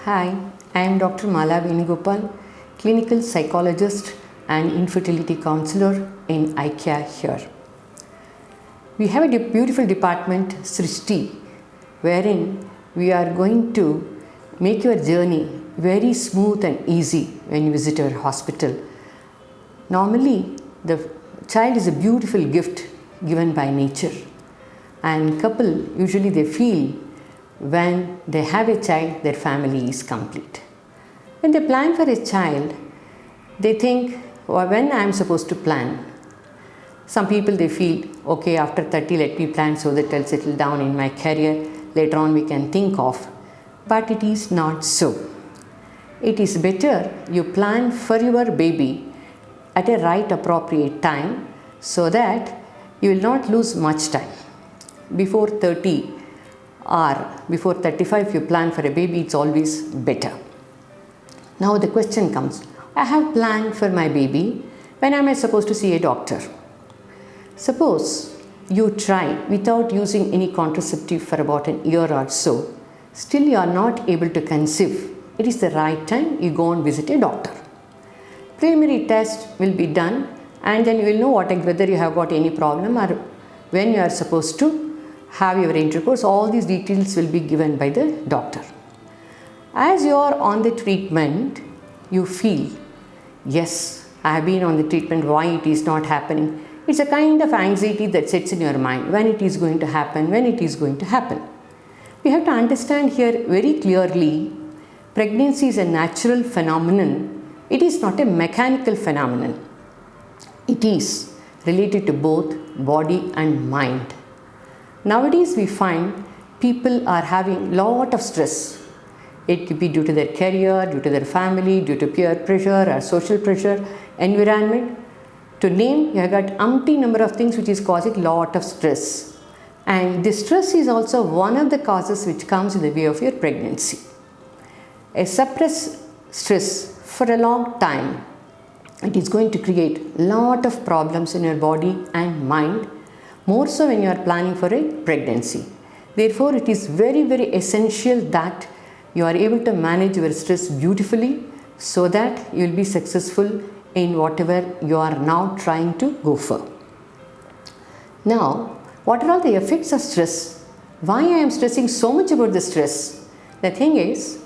Hi, I am Dr. Mala Venugopal, clinical psychologist and infertility counselor in IKEA here. We have a beautiful department, Srishti, wherein we are going to make your journey very smooth and easy when you visit our hospital. Normally, the child is a beautiful gift given by nature, and couple usually they feel when they have a child, their family is complete. When they plan for a child, they think, when I am supposed to plan? Some people they feel, okay, after 30 let me plan so that I'll settle down in my career, later on we can think of. But it is not so. It is better you plan for your baby at a right appropriate time so that you will not lose much time. Before 30 or before 35 you plan for a baby, it's always better. Now the question comes, I have planned for my baby, when am I supposed to see a doctor? Suppose you try without using any contraceptive for about an year or so, still you are not able to conceive. It is the right time you go and visit a doctor. Preliminary test will be done and then you will know whether you have got any problem or when you are supposed to have your intercourse. All these details will be given by the doctor. As you are on the treatment, you feel, yes, I have been on the treatment, why it is not happening? It's a kind of anxiety that sets in your mind, when it is going to happen, when it is going to happen. We have to understand here very clearly, pregnancy is a natural phenomenon. It is not a mechanical phenomenon. It is related to both body and mind. Nowadays we find people are having lot of stress. It could be due to their career, due to their family, due to peer pressure or social pressure, environment. To name, you have got umpty number of things which is causing lot of stress. And this stress is also one of the causes which comes in the way of your pregnancy. A suppressed stress for a long time, it is going to create lot of problems in your body and mind, more so when you are planning for a pregnancy. Therefore, it is very, very essential that you are able to manage your stress beautifully so that you will be successful in whatever you are now trying to go for. Now, what are all the effects of stress? Why I am stressing so much about the stress? The thing is,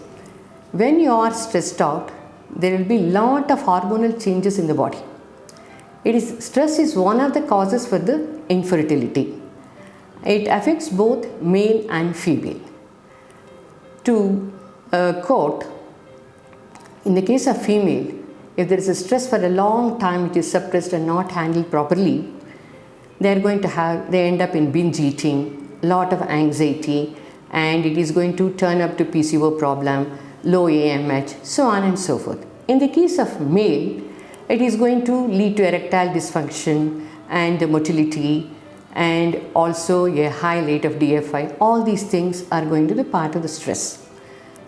when you are stressed out, there will be lot of hormonal changes in the body. Stress is one of the causes for the infertility. It affects both male and female. To quote, in the case of female, if there is a stress for a long time, it is suppressed and not handled properly, they end up in binge eating, lot of anxiety, and it is going to turn up to PCO problem, low AMH, so on and so forth. In the case of male, it is going to lead to erectile dysfunction and motility and also a high rate of DFI. All these things are going to be part of the stress.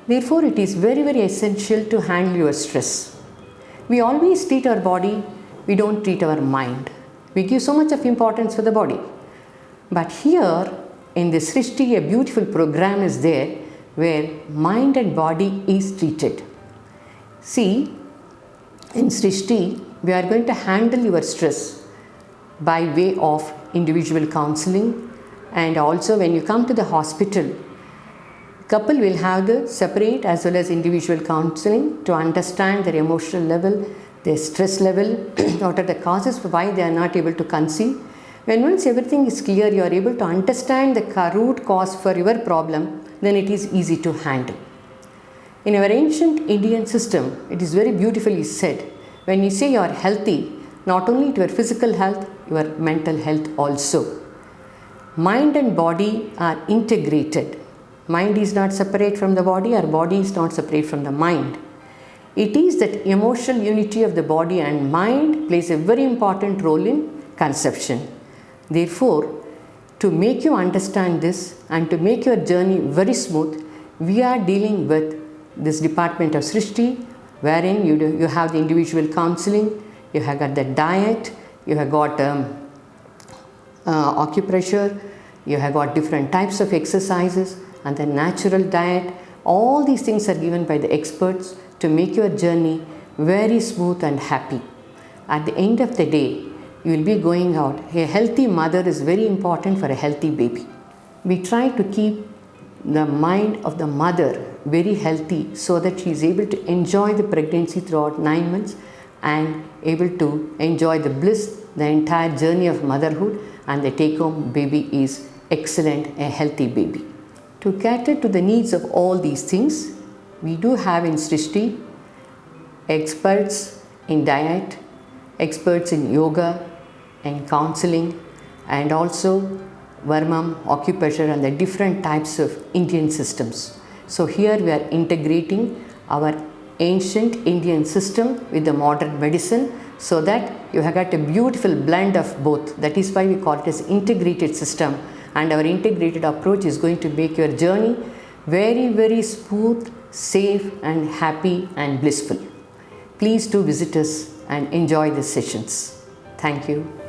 Therefore, it is very, very essential to handle your stress. We always treat our body, we don't treat our mind. We give so much of importance for the body. But here in the Srishti, a beautiful program is there where mind and body is treated. See, in Srishti, we are going to handle your stress by way of individual counseling, and also when you come to the hospital, couple will have the separate as well as individual counseling to understand their emotional level, their stress level, what are the causes for why they are not able to conceive. When once everything is clear, you are able to understand the root cause for your problem, then it is easy to handle. In our ancient Indian system, it is very beautifully said, when you say you are healthy, not only to your physical health, your mental health also. Mind and body are integrated. Mind is not separate from the body, or body is not separate from the mind. It is that emotional unity of the body and mind plays a very important role in conception. Therefore, to make you understand this and to make your journey very smooth, we are dealing with this department of Srishti, wherein you have the individual counseling, you have got the diet, you have got acupressure, you have got different types of exercises and the natural diet, All these things are given by the experts to make your journey very smooth and happy. At the end of the day, you will be going out. A healthy mother is very important for a healthy baby. We try to keep the mind of the mother very healthy so that she is able to enjoy the pregnancy throughout 9 months and able to enjoy the bliss, the entire journey of motherhood, and the take-home baby is excellent, a healthy baby. To cater to the needs of all these things, we do have in Srishti experts in diet, experts in yoga and counseling, and also Varmam, acupressure, and the different types of Indian systems. So here we are integrating our ancient Indian system with the modern medicine so that you have got a beautiful blend of both. That is why we call it as integrated system, and our integrated approach is going to make your journey very, very smooth, safe and happy and blissful. Please do visit us and enjoy the sessions. Thank you.